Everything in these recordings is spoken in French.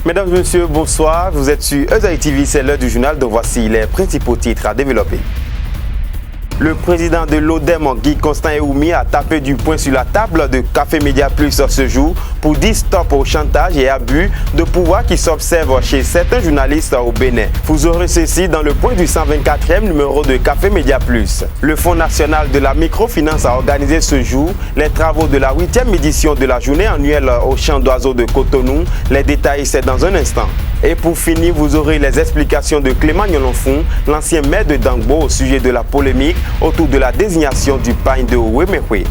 Mesdames et messieurs, bonsoir. Vous êtes sur Ezaï TV, c'est l'heure du journal, donc voici les principaux titres à développer. Le président de l'ODEM, Guy Constant Ehoumi, a tapé du poing sur la table de Café Média Plus ce jour pour dire stop au chantage et abus de pouvoir qui s'observent chez certains journalistes au Bénin. Vous aurez ceci dans le point du 124e numéro de Café Média Plus. Le Fonds national de la microfinance a organisé ce jour les travaux de la 8e édition de la journée annuelle au Champ d'Oiseaux de Cotonou. Les détails, c'est dans un instant. Et pour finir, vous aurez les explications de Clément Nyolonfon, l'ancien maire de Dangbo, au sujet de la polémique autour de la désignation du pain de Ouémekwe.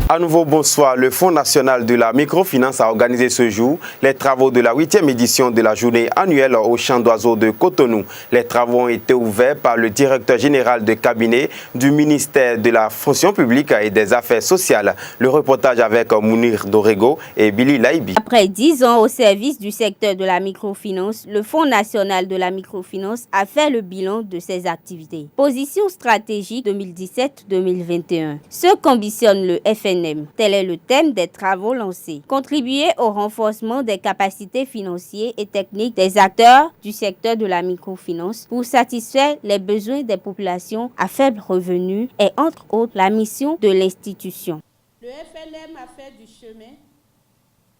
À nouveau, bonsoir. Le Fonds national de la microfinance a organisé ce jour les travaux de la 8e édition de la journée annuelle au Champ d'Oiseaux de Cotonou. Les travaux ont été ouverts par le directeur général de cabinet du ministère de la fonction publique et des affaires sociales. Le reportage avec Mounir Dorego et Billy Laibi. Après 10 ans au service du secteur de la microfinance, le Fonds national de la microfinance a fait le bilan de ses activités. Position stratégique 2017-2021. Ce qu'ambitionne le FNM. Tel est le thème des travaux lancés. Contribuer au renforcement des capacités financières et techniques des acteurs du secteur de la microfinance pour satisfaire les besoins des populations à faible revenu est entre autres la mission de l'institution. Le FNM a fait du chemin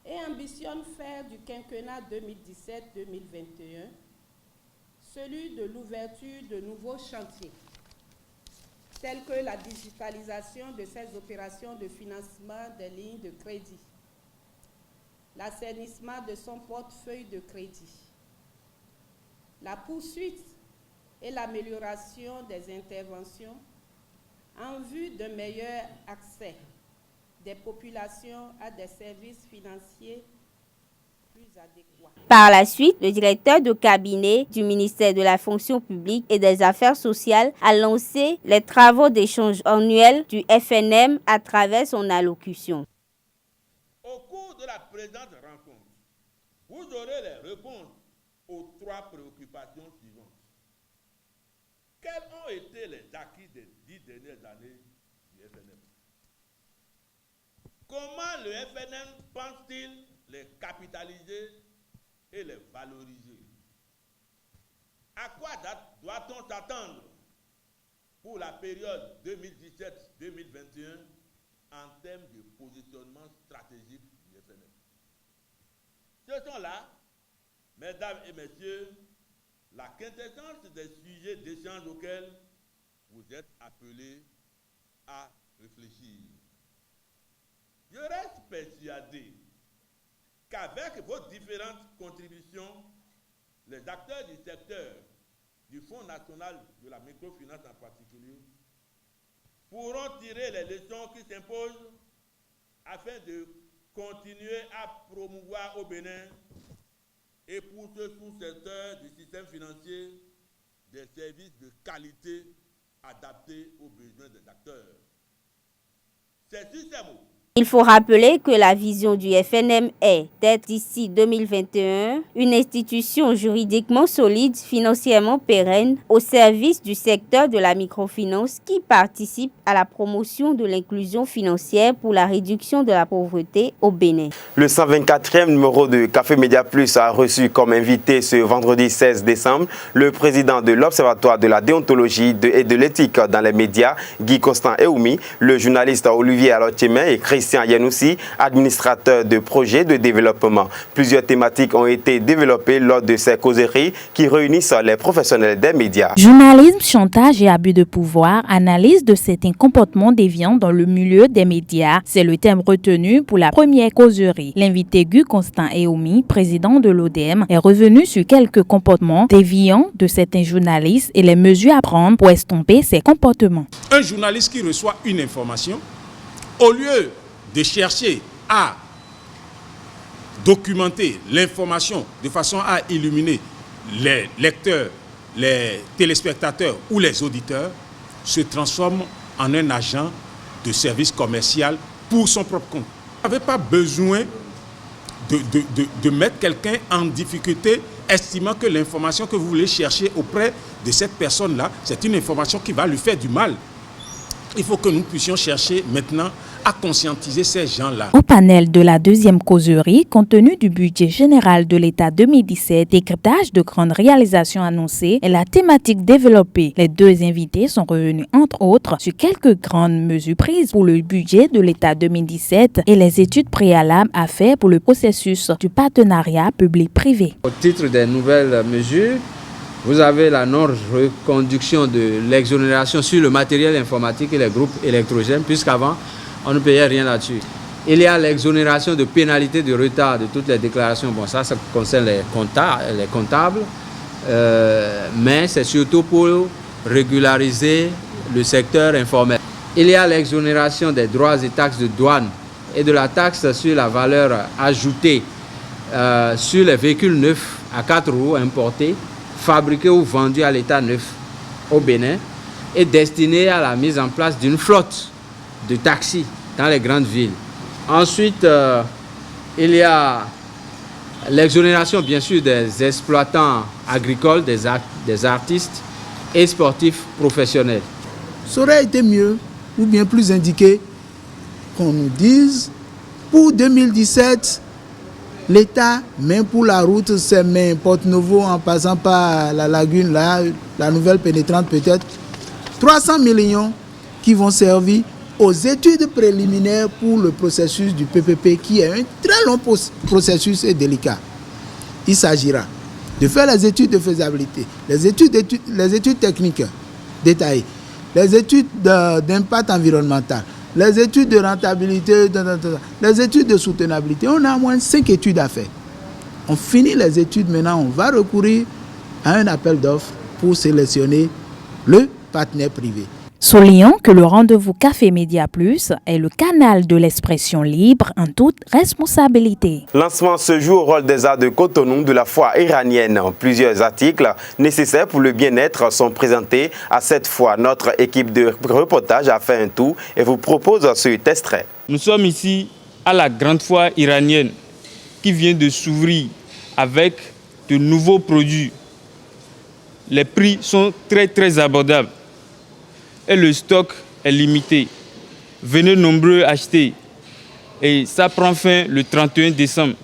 et ambitionne faire du quinquennat 2017-2021 celui de l'ouverture de nouveaux chantiers, telles que la digitalisation de ces opérations de financement des lignes de crédit, l'assainissement de son portefeuille de crédit, la poursuite et l'amélioration des interventions en vue d'un meilleur accès des populations à des services financiers plus adéquats. Par la suite, le directeur de cabinet du ministère de la fonction publique et des affaires sociales a lancé les travaux d'échange annuels du FNM à travers son allocution. Au cours de la présente rencontre, vous aurez les réponses aux 3 préoccupations suivantes. Quels ont été les acquis des 10 dernières années du FNM? Comment le FNM pense-t-il les capitaliser et les valoriser? À quoi doit-on s'attendre pour la période 2017-2021 en termes de positionnement stratégique du FNM? Ce sont là, mesdames et messieurs, la quintessence des sujets d'échange auxquels vous êtes appelés à réfléchir. Je reste persuadé qu'avec vos différentes contributions, les acteurs du secteur, du Fonds national de la microfinance en particulier, pourront tirer les leçons qui s'imposent afin de continuer à promouvoir au Bénin et pour ce sous-secteur du système financier des services de qualité adaptés aux besoins des acteurs. C'est sur ces mots. Il faut rappeler que la vision du FNM est d'être d'ici 2021 une institution juridiquement solide, financièrement pérenne, au service du secteur de la microfinance qui participe à la promotion de l'inclusion financière pour la réduction de la pauvreté au Bénin. Le 124e numéro de Café Média Plus a reçu comme invité ce vendredi 16 décembre le président de l'Observatoire de la déontologie et de l'éthique dans les médias, Guy Constant Ehoumi, le journaliste Olivier Alotiémen et Christian Yanoussi, administrateur de projets de développement. Plusieurs thématiques ont été développées lors de ces causeries qui réunissent les professionnels des médias. Journalisme, chantage et abus de pouvoir, analyse de certains comportements déviants dans le milieu des médias. C'est le thème retenu pour la première causerie. L'invité Guy Constant Ehoumi, président de l'ODEM, est revenu sur quelques comportements déviants de certains journalistes et les mesures à prendre pour estomper ces comportements. Un journaliste qui reçoit une information, au lieu de chercher à documenter l'information de façon à illuminer les lecteurs, les téléspectateurs ou les auditeurs, se transforme en un agent de service commercial pour son propre compte. Vous n'avez pas besoin de mettre quelqu'un en difficulté, estimant que l'information que vous voulez chercher auprès de cette personne-là, c'est une information qui va lui faire du mal. Il faut que nous puissions chercher maintenant à conscientiser ces gens-là. Au panel de la deuxième causerie, compte tenu du budget général de l'État 2017, décryptage de grandes réalisations annoncées et la thématique développée, les deux invités sont revenus entre autres sur quelques grandes mesures prises pour le budget de l'État 2017 et les études préalables à faire pour le processus du partenariat public-privé. Au titre des nouvelles mesures, vous avez la non-reconduction de l'exonération sur le matériel informatique et les groupes électrogènes, puisqu'avant, on ne payait rien là-dessus. Il y a l'exonération de pénalités de retard de toutes les déclarations. Bon, ça concerne les comptables, mais c'est surtout pour régulariser le secteur informel. Il y a l'exonération des droits et taxes de douane et de la taxe sur la valeur ajoutée sur les véhicules neufs à 4 roues importés, fabriqués ou vendus à l'état neuf au Bénin et destinés à la mise en place d'une flotte de taxis dans les grandes villes. Ensuite, il y a l'exonération bien sûr des exploitants agricoles, des artistes et sportifs professionnels. Ça aurait été mieux ou bien plus indiqué qu'on nous dise pour 2017, l'État, même pour la route, c'est même Porte-Nouveau en passant par la lagune, là, la nouvelle pénétrante peut-être, 300 millions qui vont servir aux études préliminaires pour le processus du PPP qui est un très long processus et délicat. Il s'agira de faire les études de faisabilité, les études techniques détaillées, les études d'impact environnemental, les études de rentabilité, les études de soutenabilité. On a au moins 5 études à faire. On finit les études, maintenant on va recourir à un appel d'offres pour sélectionner le partenaire privé. Soulignons que le rendez-vous Café Média Plus est le canal de l'expression libre en toute responsabilité. Lancement ce jour au rôle des arts de Cotonou de la foire iranienne. Plusieurs articles nécessaires pour le bien-être sont présentés à cette fois. Notre équipe de reportage a fait un tour et vous propose cet extrait. Nous sommes ici à la grande foire iranienne qui vient de s'ouvrir avec de nouveaux produits. Les prix sont très abordables. Et le stock est limité. Venez nombreux acheter. Et ça prend fin le 31 décembre.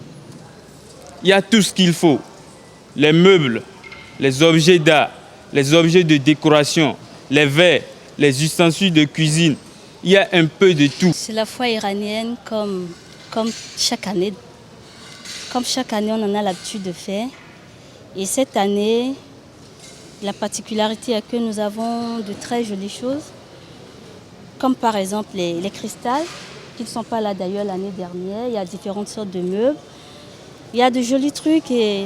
Il y a tout ce qu'il faut. Les meubles, les objets d'art, les objets de décoration, les verres, les ustensiles de cuisine. Il y a un peu de tout. C'est la foire iranienne comme chaque année. Comme chaque année, on en a l'habitude de faire. Et cette année, la particularité est que nous avons de très jolies choses, comme par exemple les cristals, qui ne sont pas là d'ailleurs l'année dernière. Il y a différentes sortes de meubles. Il y a de jolis trucs et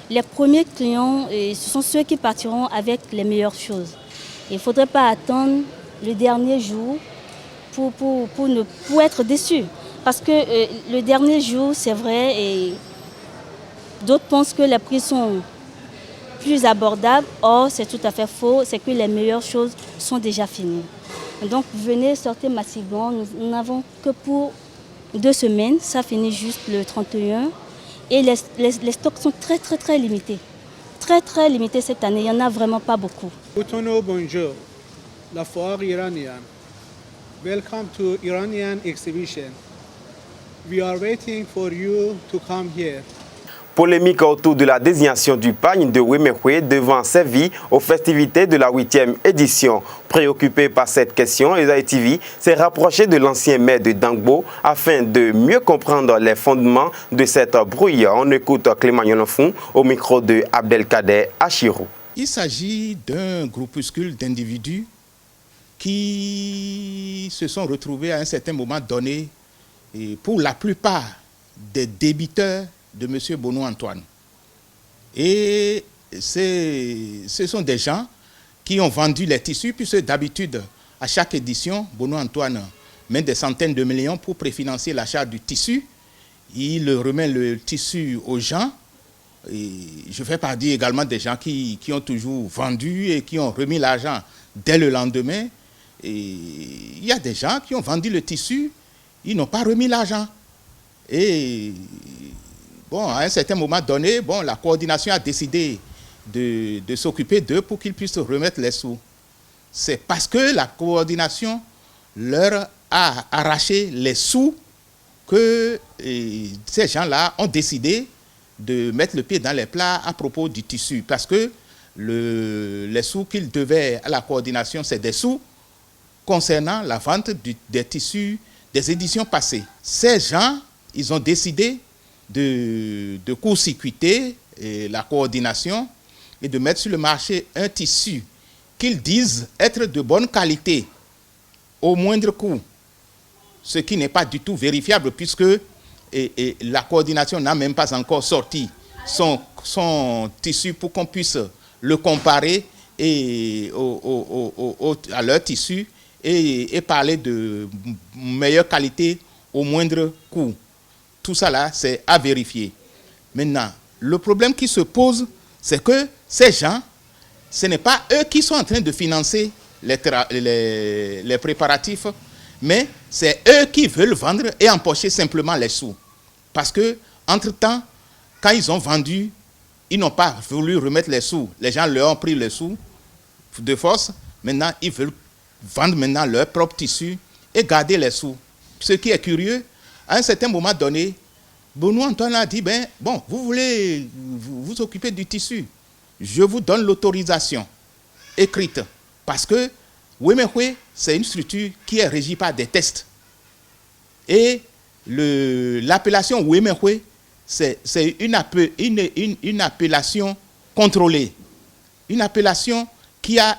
les premiers clients, ce sont ceux qui partiront avec les meilleures choses. Il ne faudrait pas attendre le dernier jour pour être déçu. Parce que le dernier jour, c'est vrai, et d'autres pensent que les prix sont plus abordables. Or, c'est tout à fait faux, c'est que les meilleures choses sont déjà finies. Donc, venez, sortez massivement. Nous n'avons que pour 2 semaines, ça finit juste le 31. Et les stocks sont très limités. Très limités cette année, il n'y en a vraiment pas beaucoup. Cotonou, bonjour. La foire iranienne. Welcome to Iranian exhibition. We are waiting for you to come here. Polémique autour de la désignation du pagne de Wemekwe devant servir aux festivités de la 8e édition. Préoccupé par cette question, Esaïe TV s'est rapproché de l'ancien maire de Dangbo afin de mieux comprendre les fondements de cette brouille. On écoute Clément Yonofou au micro de Abdelkader Achirou. Il s'agit d'un groupuscule d'individus qui se sont retrouvés à un certain moment donné, et pour la plupart des débiteurs de M. Bono-Antoine. Et ce sont des gens qui ont vendu les tissus, puisque d'habitude, à chaque édition, Bono-Antoine met des centaines de millions pour préfinancer l'achat du tissu. Il remet le tissu aux gens. Et je ne vais pas dire également des gens qui ont toujours vendu et qui ont remis l'argent dès le lendemain. Et il y a des gens qui ont vendu le tissu, ils n'ont pas remis l'argent. Et bon, à un certain moment donné, bon, la coordination a décidé de s'occuper d'eux pour qu'ils puissent remettre les sous. C'est parce que la coordination leur à arracher les sous que ces gens-là ont décidé de mettre le pied dans les plats à propos du tissu. Parce que les sous qu'ils devaient à la coordination, c'est des sous concernant la vente des tissus des éditions passées. Ces gens, ils ont décidé de court-circuiter la coordination et de mettre sur le marché un tissu qu'ils disent être de bonne qualité au moindre coût, ce qui n'est pas du tout vérifiable puisque la coordination n'a même pas encore sorti son tissu pour qu'on puisse le comparer à leur tissu et parler de meilleure qualité au moindre coût. Tout ça là, c'est à vérifier. Maintenant, le problème qui se pose, c'est que ces gens, ce n'est pas eux qui sont en train de financer les préparatifs, mais c'est eux qui veulent vendre et empocher simplement les sous. Parce que, entre-temps, quand ils ont vendu, ils n'ont pas voulu remettre les sous. Les gens leur ont pris les sous de force. Maintenant, ils veulent vendre maintenant leur propre tissu et garder les sous. Ce qui est curieux, à un certain moment donné, Bonou Antoine a dit, bon, vous voulez vous occuper du tissu. Je vous donne l'autorisation écrite. Parce que Wemehwe, c'est une structure qui est régie par des tests. Et l'appellation Wemehwe, c'est une appellation contrôlée. Une appellation qui a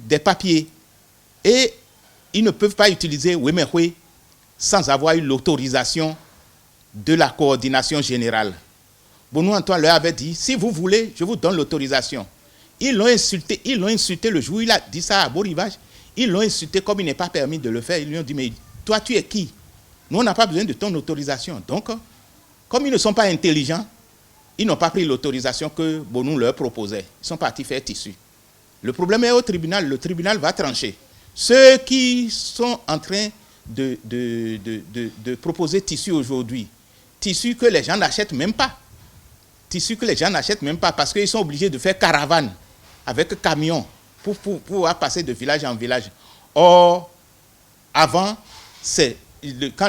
des papiers. Et ils ne peuvent pas utiliser Wemehwe sans avoir eu l'autorisation de la coordination générale. Bonou Antoine leur avait dit, si vous voulez, je vous donne l'autorisation. Ils l'ont insulté le jour où il a dit ça à Beau Rivage. Ils l'ont insulté comme il n'est pas permis de le faire. Ils lui ont dit, mais toi, tu es qui? Nous, on n'a pas besoin de ton autorisation. Donc, comme ils ne sont pas intelligents, ils n'ont pas pris l'autorisation que Bonou leur proposait. Ils sont partis faire tissu. Le problème est au tribunal. Le tribunal va trancher. Ceux qui sont en train de proposer tissu aujourd'hui, tissu que les gens n'achètent même pas. Tissu que les gens n'achètent même pas parce qu'ils sont obligés de faire caravane avec camion pour pouvoir passer de village en village. Or, avant, quand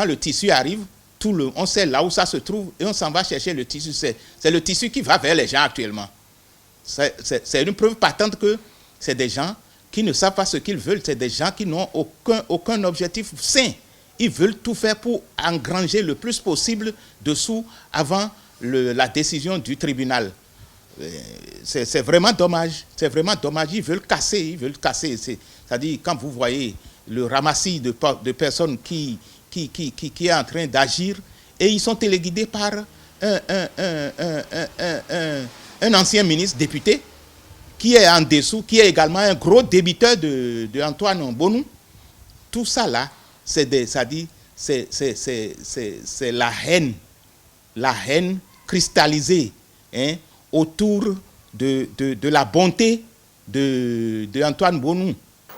le tissu arrive, on sait là où ça se trouve et on s'en va chercher le tissu. C'est le tissu qui va vers les gens actuellement. C'est une preuve patente que c'est des gens qui ne savent pas ce qu'ils veulent. C'est des gens qui n'ont aucun objectif sain. Ils veulent tout faire pour engranger le plus possible de sous avant la décision du tribunal. C'est vraiment dommage. C'est vraiment dommage. Ils veulent casser. C'est-à-dire, quand vous voyez le ramassis de personnes qui est en train d'agir, et ils sont téléguidés par un ancien ministre député qui est en dessous, qui est également un gros débiteur de Antoine Bonou. Tout ça là, c'est la haine cristallisée autour de la bonté de Antoine Bonou.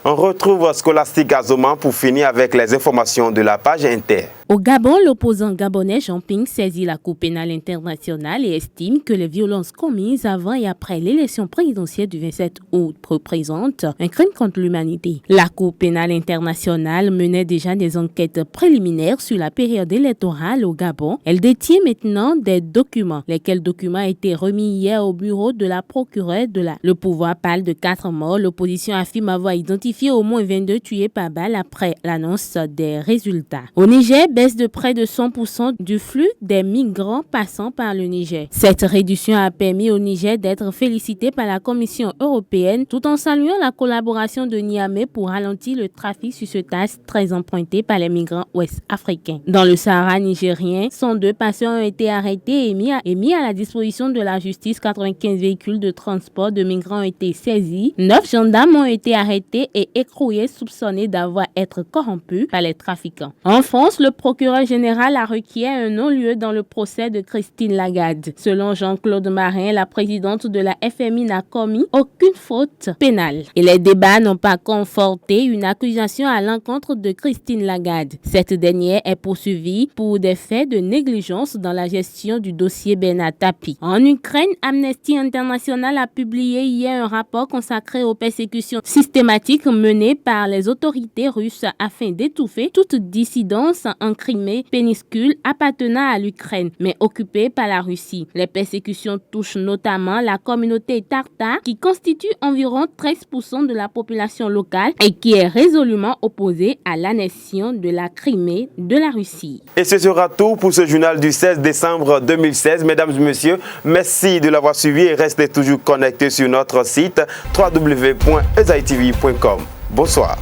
On retrouve Scholastique Azoman pour finir avec les informations de la page Inter. Au Gabon, l'opposant gabonais Jean Ping saisit la Cour pénale internationale et estime que les violences commises avant et après l'élection présidentielle du 27 août représentent un crime contre l'humanité. La Cour pénale internationale menait déjà des enquêtes préliminaires sur la période électorale au Gabon. Elle détient maintenant des documents, lesquels documents ont été remis hier au bureau de la procureure de la. Le pouvoir parle de 4 morts. L'opposition affirme avoir identifié au moins 22 tués par balle après l'annonce des résultats. Au Niger, baisse de près de 100% du flux des migrants passant par le Niger. Cette réduction a permis au Niger d'être félicité par la Commission européenne tout en saluant la collaboration de Niamey pour ralentir le trafic sur ce axe très emprunté par les migrants ouest-africains. Dans le Sahara nigérien, 102 passeurs ont été arrêtés et mis à la disposition de la justice. 95 véhicules de transport de migrants ont été saisis. 9 gendarmes ont été arrêtés et écroués soupçonnés d'avoir été corrompus par les trafiquants. En France, le procureur général a requis un non-lieu dans le procès de Christine Lagarde. Selon Jean-Claude Marin, la présidente de la FMI n'a commis aucune faute pénale. Et les débats n'ont pas conforté une accusation à l'encontre de Christine Lagarde. Cette dernière est poursuivie pour des faits de négligence dans la gestion du dossier Bernard Tapie. En Ukraine, Amnesty International a publié hier un rapport consacré aux persécutions systématiques menées par les autorités russes afin d'étouffer toute dissidence en Crimée, péninsule appartenant à l'Ukraine, mais occupée par la Russie. Les persécutions touchent notamment la communauté tartare qui constitue environ 13% de la population locale et qui est résolument opposée à l'annexion de la Crimée de la Russie. Et ce sera tout pour ce journal du 16 décembre 2016. Mesdames et messieurs, merci de l'avoir suivi et restez toujours connectés sur notre site www.ezaitv.com. Bonsoir.